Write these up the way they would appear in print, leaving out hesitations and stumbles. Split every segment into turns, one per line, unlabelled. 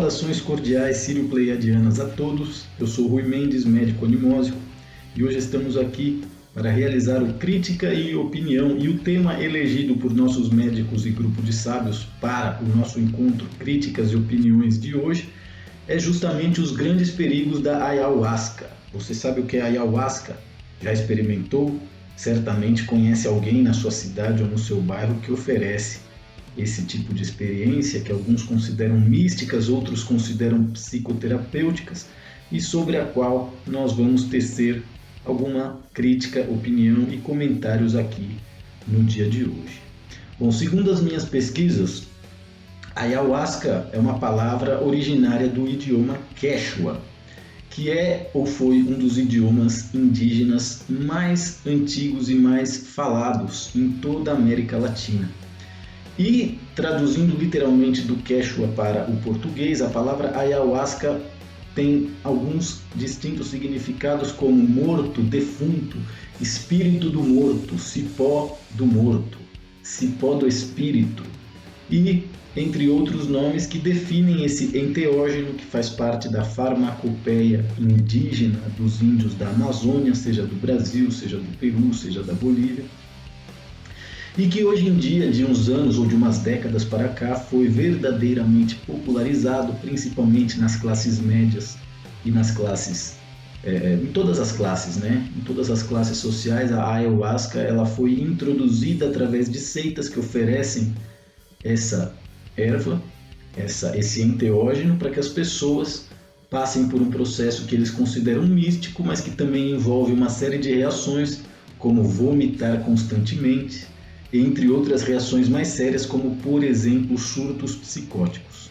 Saudações cordiais sírio-pleiadianas a todos. Eu sou Rui Mendes, médico animósico, e hoje estamos aqui para realizar o Crítica e Opinião, e o tema elegido por nossos médicos e grupo de sábios para o nosso encontro Críticas e Opiniões de hoje é justamente os grandes perigos da ayahuasca. Você sabe o que é ayahuasca? Já experimentou? Certamente conhece alguém na sua cidade ou no seu bairro que oferece esse tipo de experiência, que alguns consideram místicas, outros consideram psicoterapêuticas, e sobre a qual nós vamos tecer alguma crítica, opinião e comentários aqui no dia de hoje. Bom, segundo as minhas pesquisas, ayahuasca é uma palavra originária do idioma Quechua, que é ou foi um dos idiomas indígenas mais antigos e mais falados em toda a América Latina. E, traduzindo literalmente do Quechua para o português, a palavra ayahuasca tem alguns distintos significados como morto, defunto, espírito do morto, cipó do morto, cipó do espírito e entre outros nomes que definem esse enteógeno que faz parte da farmacopeia indígena dos índios da Amazônia, seja do Brasil, seja do Peru, seja da Bolívia, e que hoje em dia, de uns anos ou de umas décadas para cá, foi verdadeiramente popularizado, principalmente nas classes médias e nas classes, em todas as classes, né? Em todas as classes sociais, a ayahuasca ela foi introduzida através de seitas que oferecem essa erva, esse enteógeno, para que as pessoas passem por um processo que eles consideram místico, mas que também envolve uma série de reações, como vomitar constantemente, entre outras reações mais sérias, como, por exemplo, surtos psicóticos.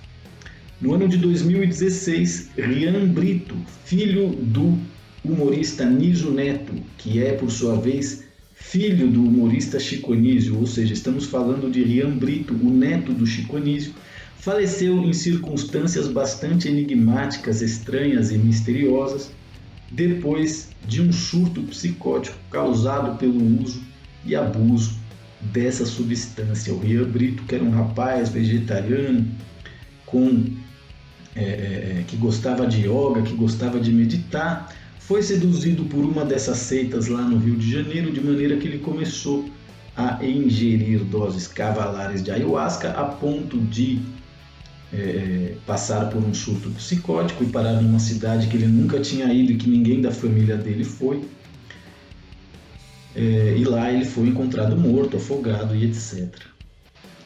No ano de 2016, Rian Brito, filho do humorista Niso Neto, que é, por sua vez, filho do humorista Chico Anísio, ou seja, estamos falando de Rian Brito, o neto do Chico Anísio, faleceu em circunstâncias bastante enigmáticas, estranhas e misteriosas, depois de um surto psicótico causado pelo uso e abuso dessa substância. O Rian Brito, que era um rapaz vegetariano que gostava de yoga, que gostava de meditar, foi seduzido por uma dessas seitas lá no Rio de Janeiro, de maneira que ele começou a ingerir doses cavalares de ayahuasca a ponto de passar por um surto psicótico e parar numa cidade que ele nunca tinha ido e que ninguém da família dele foi. E lá ele foi encontrado morto, afogado e etc.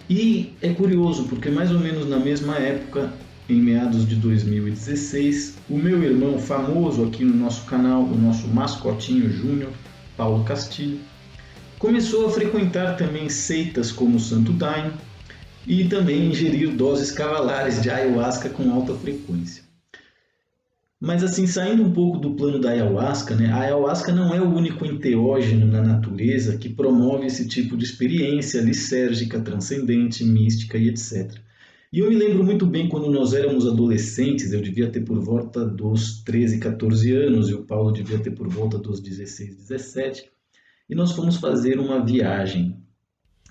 E é curioso porque mais ou menos na mesma época, em meados de 2016, o meu irmão famoso aqui no nosso canal, o nosso mascotinho júnior, Paulo Castilho, começou a frequentar também seitas como o Santo Daime e também ingerir doses cavalares de ayahuasca com alta frequência. Mas assim, saindo um pouco do plano da ayahuasca, né? A ayahuasca não é o único enteógeno na natureza que promove esse tipo de experiência lisérgica, transcendente, mística e etc. E eu me lembro muito bem quando nós éramos adolescentes, eu devia ter por volta dos 13, 14 anos, e o Paulo devia ter por volta dos 16, 17, e nós fomos fazer uma viagem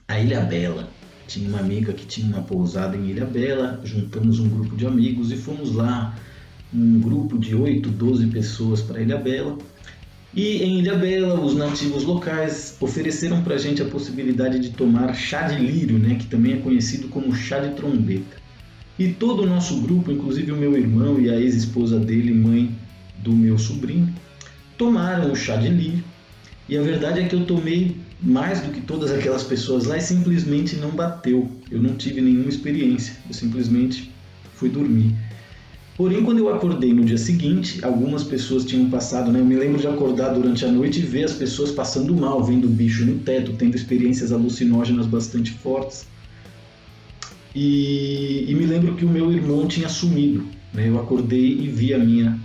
à Ilhabela. Tinha uma amiga que tinha uma pousada em Ilhabela, juntamos um grupo de amigos e fomos lá, um grupo de 8, 12 pessoas para Ilhabela. E em Ilhabela, os nativos locais ofereceram para a gente a possibilidade de tomar chá de lírio, né, que também é conhecido como chá de trombeta. E todo o nosso grupo, inclusive o meu irmão e a ex-esposa dele, mãe do meu sobrinho, tomaram o chá de lírio. E a verdade é que eu tomei mais do que todas aquelas pessoas lá e simplesmente não bateu. Eu não tive nenhuma experiência, eu simplesmente fui dormir. Porém, quando eu acordei no dia seguinte, algumas pessoas tinham passado, né? Eu me lembro de acordar durante a noite e ver as pessoas passando mal, vendo bicho no teto, tendo experiências alucinógenas bastante fortes. E me lembro que o meu irmão tinha sumido, né? Eu acordei e vi a minha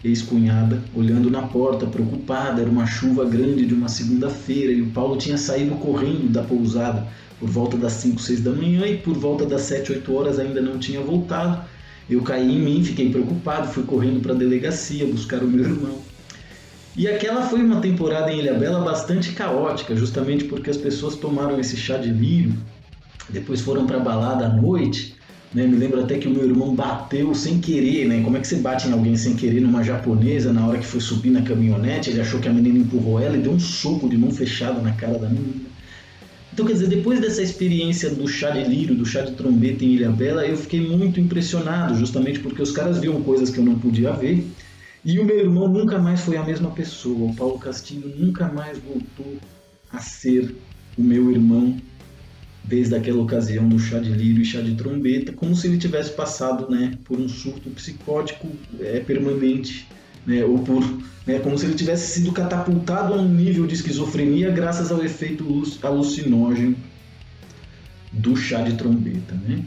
ex-cunhada olhando na porta, preocupada. Era uma chuva grande de uma segunda-feira e o Paulo tinha saído correndo da pousada por volta das 5, 6 da manhã e por volta das 7, 8 horas ainda não tinha voltado. Eu caí em mim, fiquei preocupado, fui correndo para a delegacia buscar o meu irmão. E aquela foi uma temporada em Ilhabela bastante caótica, justamente porque as pessoas tomaram esse chá de lírio, depois foram para a balada à noite, né? Me lembro até que o meu irmão bateu sem querer, né? Como é que você bate em alguém sem querer numa japonesa na hora que foi subir na caminhonete? Ele achou que a menina empurrou ela e deu um soco de mão fechada na cara da menina. Então, quer dizer, depois dessa experiência do chá de lírio, do chá de trombeta em Ilhabela, eu fiquei muito impressionado, justamente porque os caras viam coisas que eu não podia ver. E o meu irmão nunca mais foi a mesma pessoa. O Paulo Castilho nunca mais voltou a ser o meu irmão desde aquela ocasião do chá de lírio e chá de trombeta, como se ele tivesse passado, né, por um surto psicótico permanente, né, ou por, né, como se ele tivesse sido catapultado a um nível de esquizofrenia graças ao efeito alucinógeno do chá de trombeta, né?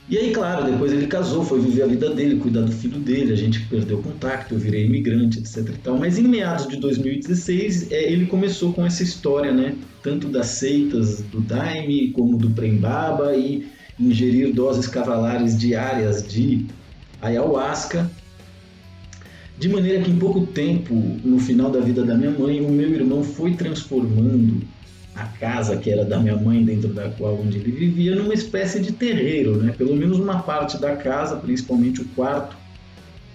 E aí, claro, depois ele casou, foi viver a vida dele, cuidar do filho dele, a gente perdeu contato, eu virei imigrante, etc e tal. Mas em meados de 2016, ele começou com essa história, né? Tanto das seitas do Daime, como do Prembaba, e ingerir doses cavalares diárias de ayahuasca. De maneira que em pouco tempo, no final da vida da minha mãe, o meu irmão foi transformando a casa que era da minha mãe, dentro da qual onde ele vivia, numa espécie de terreiro, né? Pelo menos uma parte da casa, principalmente o quarto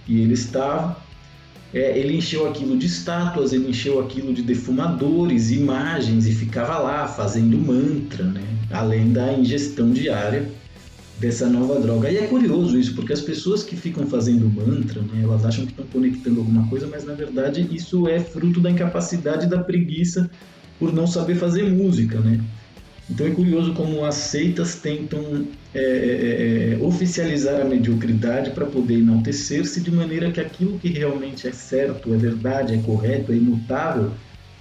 que ele estava. Ele encheu aquilo de estátuas, ele encheu aquilo de defumadores, imagens, e ficava lá fazendo mantra, né? Além da ingestão diária dessa nova droga. E é curioso isso, porque as pessoas que ficam fazendo mantra, né, elas acham que estão conectando alguma coisa, mas na verdade isso é fruto da incapacidade e da preguiça por não saber fazer música, né? Então é curioso como as seitas tentam oficializar a mediocridade para poder enaltecer-se, de maneira que aquilo que realmente é certo, é verdade, é correto, é imutável,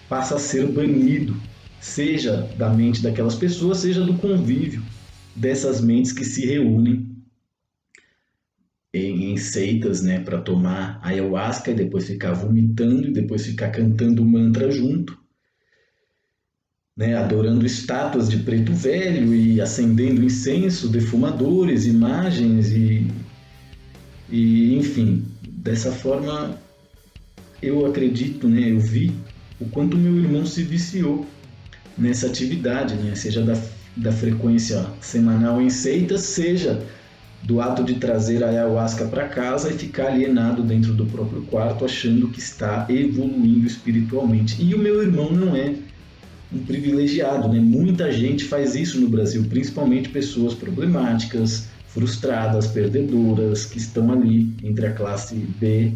passa a ser banido, seja da mente daquelas pessoas, seja do convívio dessas mentes que se reúnem em seitas, né, para tomar ayahuasca e depois ficar vomitando e depois ficar cantando mantra junto, né, adorando estátuas de preto velho e acendendo incenso, defumadores, imagens e enfim, dessa forma eu acredito, né, eu vi o quanto meu irmão se viciou nessa atividade, né, seja da frequência semanal em seitas, seja do ato de trazer a ayahuasca para casa e ficar alienado dentro do próprio quarto, achando que está evoluindo espiritualmente. E o meu irmão não é um privilegiado, né? Muita gente faz isso no Brasil, principalmente pessoas problemáticas, frustradas, perdedoras, que estão ali entre a classe B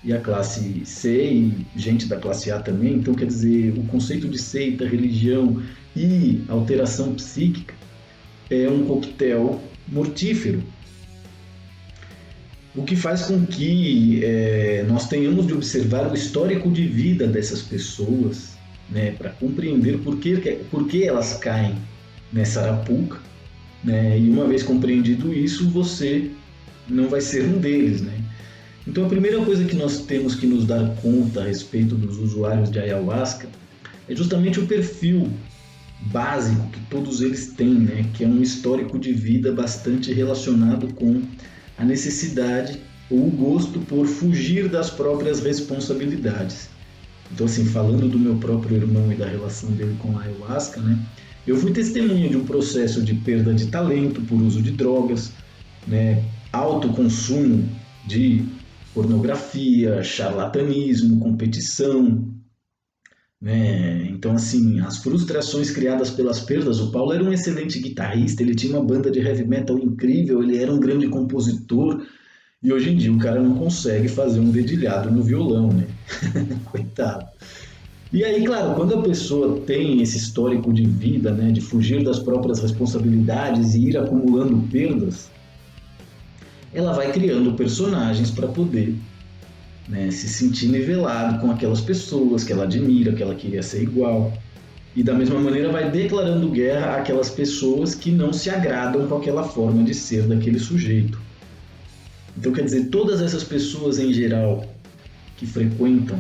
e a classe C e gente da classe A também. Então, quer dizer, o conceito de seita, religião e alteração psíquica é um coquetel mortífero, o que faz com que nós tenhamos de observar o histórico de vida dessas pessoas, né, para compreender por que elas caem nessa arapuca, né, e uma vez compreendido isso, você não vai ser um deles, né? Então a primeira coisa que nós temos que nos dar conta a respeito dos usuários de ayahuasca é justamente o perfil básico que todos eles têm, né, que é um histórico de vida bastante relacionado com a necessidade ou o gosto por fugir das próprias responsabilidades. Então, assim, falando do meu próprio irmão e da relação dele com a ayahuasca, né, eu fui testemunha de um processo de perda de talento por uso de drogas, né, alto consumo de pornografia, charlatanismo, competição, né? Então, assim, as frustrações criadas pelas perdas. O Paulo era um excelente guitarrista, ele tinha uma banda de heavy metal incrível, ele era um grande compositor, e hoje em dia o cara não consegue fazer um dedilhado no violão, né? Coitado. E aí, claro, quando a pessoa tem esse histórico de vida, né, de fugir das próprias responsabilidades e ir acumulando perdas, ela vai criando personagens para poder, né, se sentir nivelado com aquelas pessoas que ela admira, que ela queria ser igual. E da mesma maneira vai declarando guerra àquelas pessoas que não se agradam com aquela forma de ser daquele sujeito. Então, quer dizer, todas essas pessoas em geral que frequentam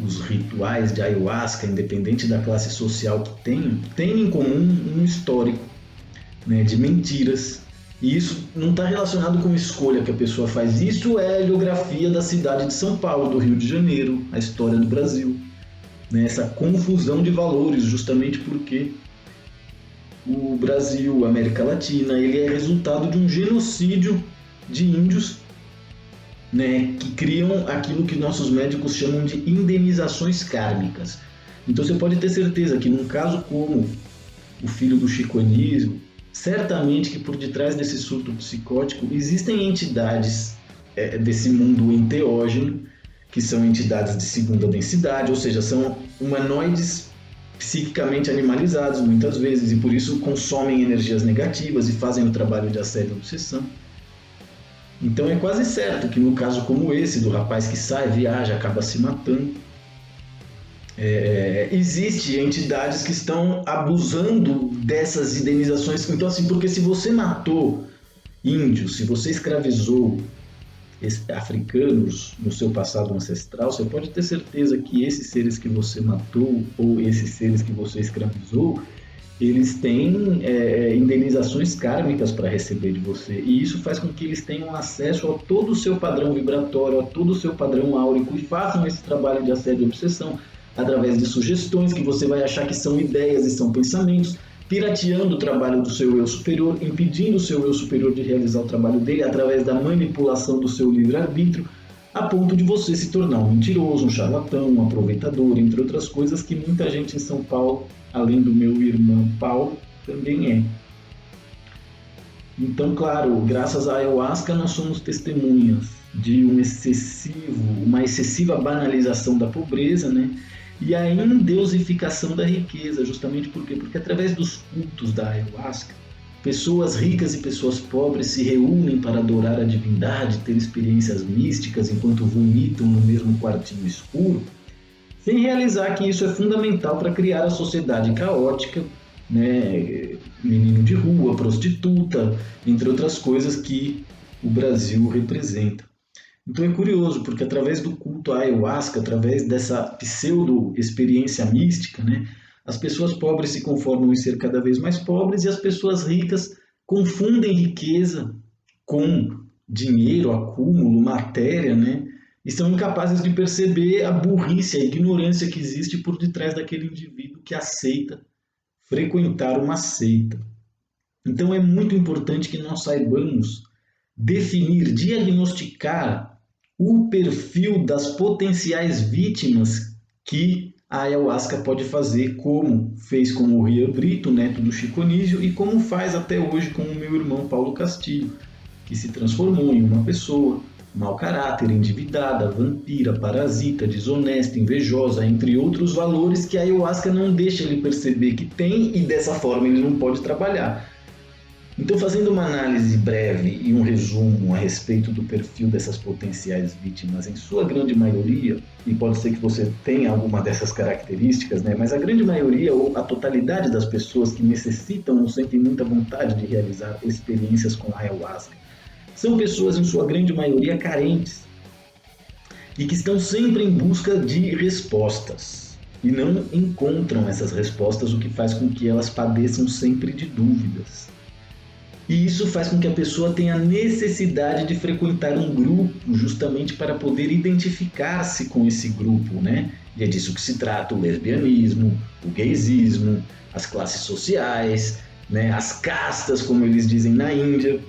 os rituais de ayahuasca, independente da classe social que tenham, têm em comum um histórico, né, de mentiras. E isso não está relacionado com escolha que a pessoa faz. Isso é a geografia da cidade de São Paulo, do Rio de Janeiro, a história do Brasil, né? Essa confusão de valores, justamente porque o Brasil, a América Latina, ele é resultado de um genocídio de índios, né, que criam aquilo que nossos médicos chamam de indenizações kármicas. Então você pode ter certeza que num caso como o filho do Chico Anísio, certamente que por detrás desse surto psicótico existem entidades desse mundo enteógeno, que são entidades de segunda densidade, ou seja, são humanoides psiquicamente animalizados muitas vezes e por isso consomem energias negativas e fazem o trabalho de assédio e obsessão. Então é quase certo que no caso como esse, do rapaz que sai, viaja, acaba se matando, existe entidades que estão abusando dessas indenizações. Então assim, porque se você matou índios, se você escravizou africanos no seu passado ancestral, você pode ter certeza que esses seres que você matou ou esses seres que você escravizou, eles têm indenizações kármicas para receber de você. E isso faz com que eles tenham acesso a todo o seu padrão vibratório, a todo o seu padrão áurico e façam esse trabalho de assédio e obsessão através de sugestões que você vai achar que são ideias e são pensamentos, pirateando o trabalho do seu eu superior, impedindo o seu eu superior de realizar o trabalho dele através da manipulação do seu livre-arbítrio, a ponto de você se tornar um mentiroso, um charlatão, um aproveitador, entre outras coisas que muita gente em São Paulo, além do meu irmão Paulo, também é. Então, claro, graças à ayahuasca nós somos testemunhas de uma excessiva banalização da pobreza, né? E a endeusificação da riqueza, justamente por quê? Porque através dos cultos da ayahuasca, pessoas ricas e pessoas pobres se reúnem para adorar a divindade, ter experiências místicas enquanto vomitam no mesmo quartinho escuro, sem realizar que isso é fundamental para criar a sociedade caótica, né? Menino de rua, prostituta, entre outras coisas que o Brasil representa. Então é curioso, porque através do culto à ayahuasca, através dessa pseudo-experiência mística, né, as pessoas pobres se conformam em ser cada vez mais pobres e as pessoas ricas confundem riqueza com dinheiro, acúmulo, matéria, né, e são incapazes de perceber a burrice, a ignorância que existe por detrás daquele indivíduo que aceita frequentar uma seita. Então é muito importante que nós saibamos definir, diagnosticar o perfil das potenciais vítimas que a ayahuasca pode fazer, como fez com o Rian Brito, neto do Chico Anísio, e como faz até hoje com o meu irmão Paulo Castilho, que se transformou em uma pessoa mau caráter, endividada, vampira, parasita, desonesta, invejosa, entre outros valores que a ayahuasca não deixa ele perceber que tem e dessa forma ele não pode trabalhar. Então, fazendo uma análise breve e um resumo a respeito do perfil dessas potenciais vítimas, em sua grande maioria, e pode ser que você tenha alguma dessas características, né, mas a grande maioria ou a totalidade das pessoas que necessitam ou sentem muita vontade de realizar experiências com a ayahuasca são pessoas, em sua grande maioria, carentes e que estão sempre em busca de respostas e não encontram essas respostas, o que faz com que elas padeçam sempre de dúvidas. E isso faz com que a pessoa tenha necessidade de frequentar um grupo justamente para poder identificar-se com esse grupo, né? E é disso que se trata o lesbianismo, o gaysismo, as classes sociais, né? As castas, como eles dizem na Índia.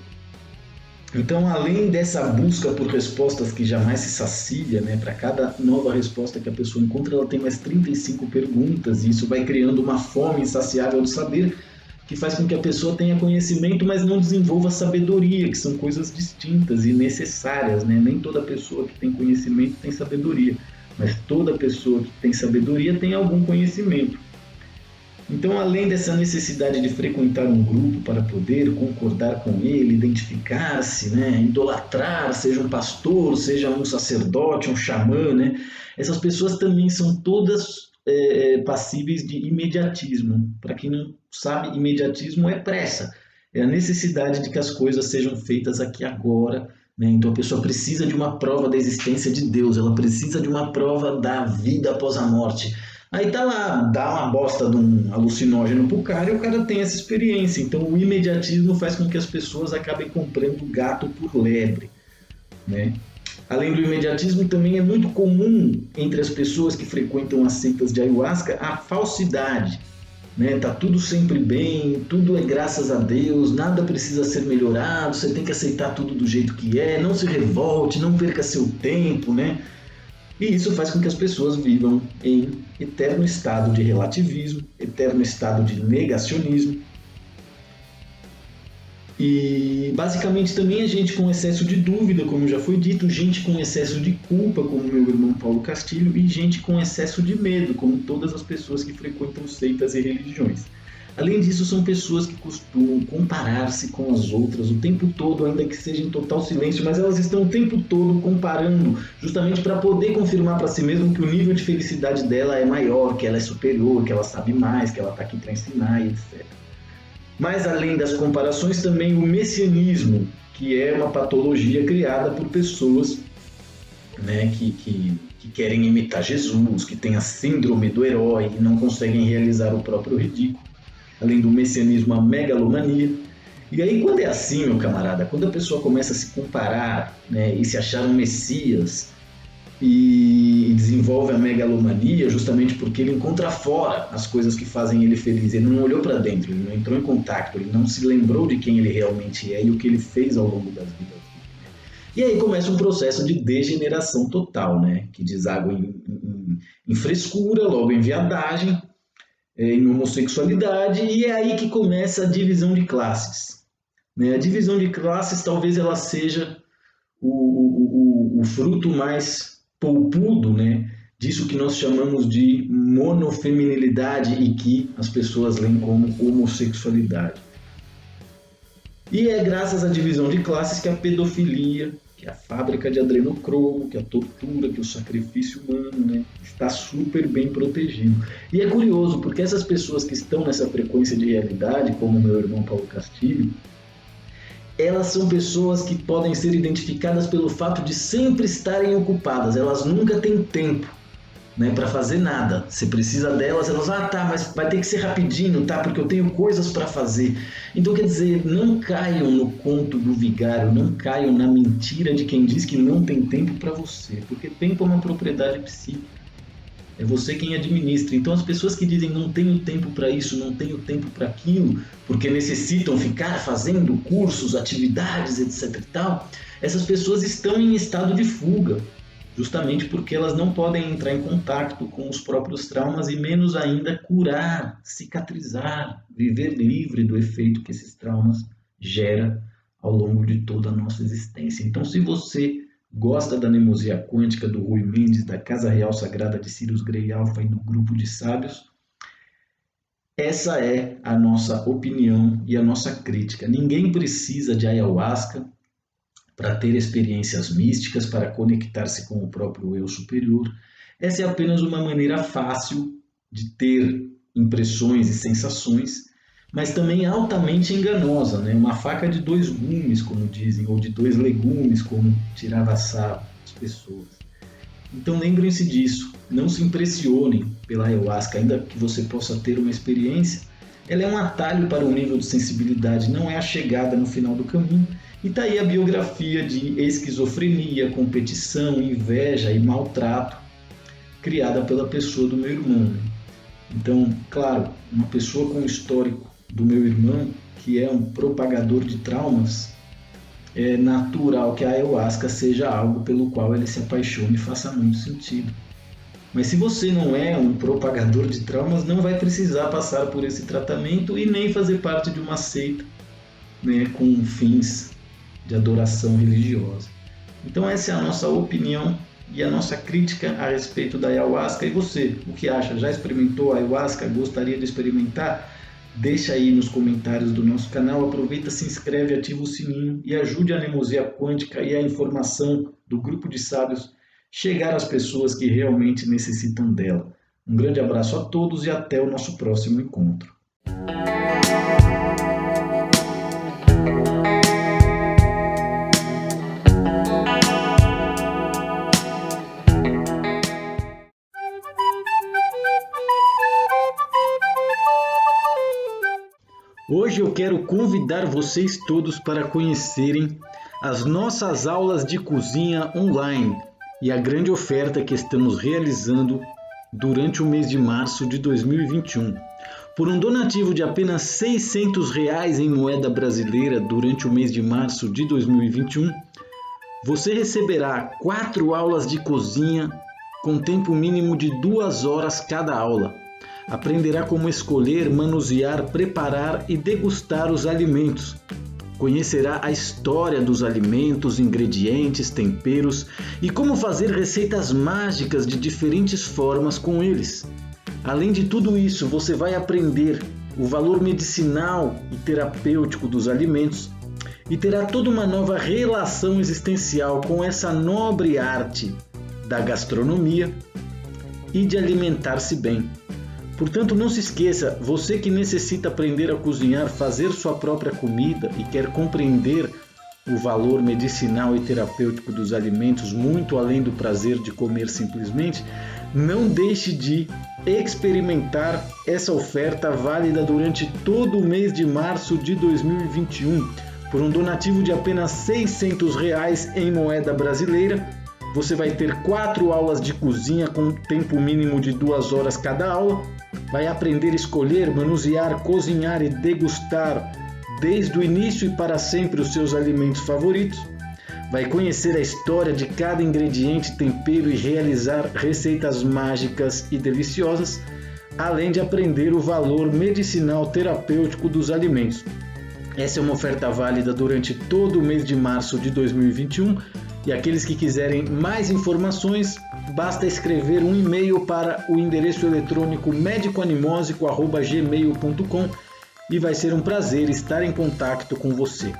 Então, além dessa busca por respostas que jamais se sacia, né? Para cada nova resposta que a pessoa encontra, ela tem mais 35 perguntas, e isso vai criando uma fome insaciável de saber, que faz com que a pessoa tenha conhecimento, mas não desenvolva sabedoria, que são coisas distintas e necessárias, né? Nem toda pessoa que tem conhecimento tem sabedoria, mas toda pessoa que tem sabedoria tem algum conhecimento. Então, além dessa necessidade de frequentar um grupo para poder concordar com ele, identificar-se, né? Idolatrar, seja um pastor, seja um sacerdote, um xamã, né? Essas pessoas também são todas passíveis de imediatismo. Para quem não sabe, imediatismo é pressa, é a necessidade de que as coisas sejam feitas aqui agora, né? Então a pessoa precisa de uma prova da existência de Deus, ela precisa de uma prova da vida após a morte. Aí tá lá, dá uma bosta de um alucinógeno pro cara e o cara tem essa experiência. Então o imediatismo faz com que as pessoas acabem comprando gato por lebre, né? Além do imediatismo, também é muito comum entre as pessoas que frequentam as seitas de ayahuasca a falsidade, né? Tá tudo sempre bem, tudo é graças a Deus, nada precisa ser melhorado, você tem que aceitar tudo do jeito que é, não se revolte, não perca seu tempo, né? E isso faz com que as pessoas vivam em eterno estado de relativismo, eterno estado de negacionismo. E basicamente também a gente com excesso de dúvida, como já foi dito, gente com excesso de culpa, como meu irmão Paulo Castilho, e gente com excesso de medo, como todas as pessoas que frequentam seitas e religiões. Além disso, são pessoas que costumam comparar-se com as outras o tempo todo, ainda que seja em total silêncio, mas elas estão o tempo todo comparando, justamente para poder confirmar para si mesmo que o nível de felicidade dela é maior, que ela é superior, que ela sabe mais, que ela está aqui para ensinar, etc. Mas além das comparações, também o messianismo, que é uma patologia criada por pessoas, né, que querem imitar Jesus, que têm a síndrome do herói e não conseguem realizar o próprio ridículo. Além do messianismo, a megalomania. E aí, quando é assim, meu camarada, quando a pessoa começa a se comparar, né, e se achar um messias, e desenvolve a megalomania justamente porque ele encontra fora as coisas que fazem ele feliz. Ele não olhou para dentro, ele não entrou em contato, ele não se lembrou de quem ele realmente é e o que ele fez ao longo das vidas. E aí começa um processo de degeneração total, né? Que deságua em frescura, logo em viadagem, em homossexualidade, e é aí que começa a divisão de classes. Né? A divisão de classes talvez ela seja o fruto mais polpudo, né, disso que nós chamamos de monofeminilidade e que as pessoas leem como homossexualidade. E é graças à divisão de classes que a pedofilia, que a fábrica de adrenocromo, que a tortura, que o sacrifício humano, né, está super bem protegido. E é curioso, porque essas pessoas que estão nessa frequência de realidade, como meu irmão Paulo Castilho, elas são pessoas que podem ser identificadas pelo fato de sempre estarem ocupadas, elas nunca têm tempo, né, para fazer nada. Você precisa delas, elas tá, mas vai ter que ser rapidinho, tá, porque eu tenho coisas para fazer. Então, quer dizer, não caiam no conto do vigário, não caiam na mentira de quem diz que não tem tempo para você, porque tempo é uma propriedade psíquica. É você quem administra. Então as pessoas que dizem não tenho tempo para isso, não tenho tempo para aquilo, porque necessitam ficar fazendo cursos, atividades, etc. e tal, essas pessoas estão em estado de fuga, justamente porque elas não podem entrar em contato com os próprios traumas e menos ainda curar, cicatrizar, viver livre do efeito que esses traumas geram ao longo de toda a nossa existência. Então, se você gosta da Nemosia Quântica, do Rui Mendes, da Casa Real Sagrada de Sirius Grey Alpha e do Grupo de Sábios, essa é a nossa opinião e a nossa crítica. Ninguém precisa de ayahuasca para ter experiências místicas, para conectar-se com o próprio eu superior. Essa é apenas uma maneira fácil de ter impressões e sensações, mas também altamente enganosa, né? Uma faca de dois gumes, como dizem, ou de dois legumes, como tirava sarro as pessoas. Então lembrem-se disso, não se impressionem pela ayahuasca, ainda que você possa ter uma experiência, ela é um atalho para um nível de sensibilidade, não é a chegada no final do caminho. E está aí a biografia de esquizofrenia, competição, inveja e maltrato criada pela pessoa do meu irmão. Né? Então, claro, uma pessoa com o histórico do meu irmão, que é um propagador de traumas, é natural que a ayahuasca seja algo pelo qual ele se apaixone e faça muito sentido. Mas se você não é um propagador de traumas, não vai precisar passar por esse tratamento e nem fazer parte de uma seita, né, com fins de adoração religiosa. Então essa é a nossa opinião e a nossa crítica a respeito da ayahuasca. E você, o que acha? Já experimentou a ayahuasca? Gostaria de experimentar? Deixa aí nos comentários do nosso canal, aproveita, se inscreve, ativa o sininho e ajude a Nemosia Quântica e a informação do Grupo de Sábios chegar às pessoas que realmente necessitam dela. Um grande abraço a todos e até o nosso próximo encontro. Hoje eu quero convidar vocês todos para conhecerem as nossas aulas de cozinha online e a grande oferta que estamos realizando durante o mês de março de 2021. Por um donativo de apenas R$ 600 em moeda brasileira durante o mês de março de 2021, você receberá 4 aulas de cozinha com tempo mínimo de 2 horas cada aula. Aprenderá como escolher, manusear, preparar e degustar os alimentos. Conhecerá a história dos alimentos, ingredientes, temperos e como fazer receitas mágicas de diferentes formas com eles. Além de tudo isso, você vai aprender o valor medicinal e terapêutico dos alimentos e terá toda uma nova relação existencial com essa nobre arte da gastronomia e de alimentar-se bem. Portanto, não se esqueça, você que necessita aprender a cozinhar, fazer sua própria comida e quer compreender o valor medicinal e terapêutico dos alimentos, muito além do prazer de comer simplesmente, não deixe de experimentar essa oferta válida durante todo o mês de março de 2021. Por um donativo de apenas R$ 600 em moeda brasileira, você vai ter 4 aulas de cozinha com tempo mínimo de 2 horas cada aula, vai aprender a escolher, manusear, cozinhar e degustar desde o início e para sempre os seus alimentos favoritos, vai conhecer a história de cada ingrediente, tempero e realizar receitas mágicas e deliciosas, além de aprender o valor medicinal terapêutico dos alimentos. Essa é uma oferta válida durante todo o mês de março de 2021 e aqueles que quiserem mais informações, basta escrever um e-mail para o endereço eletrônico medicoanimosico@gmail.com e vai ser um prazer estar em contato com você.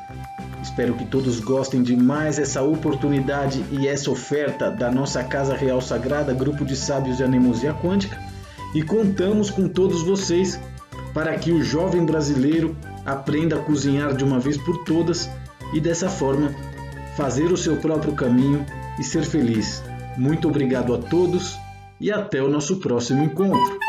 Espero que todos gostem de mais essa oportunidade e essa oferta da nossa Casa Real Sagrada, Grupo de Sábios de Anemosia Quântica, e contamos com todos vocês para que o jovem brasileiro aprenda a cozinhar de uma vez por todas e dessa forma fazer o seu próprio caminho e ser feliz. Muito obrigado a todos e até o nosso próximo encontro.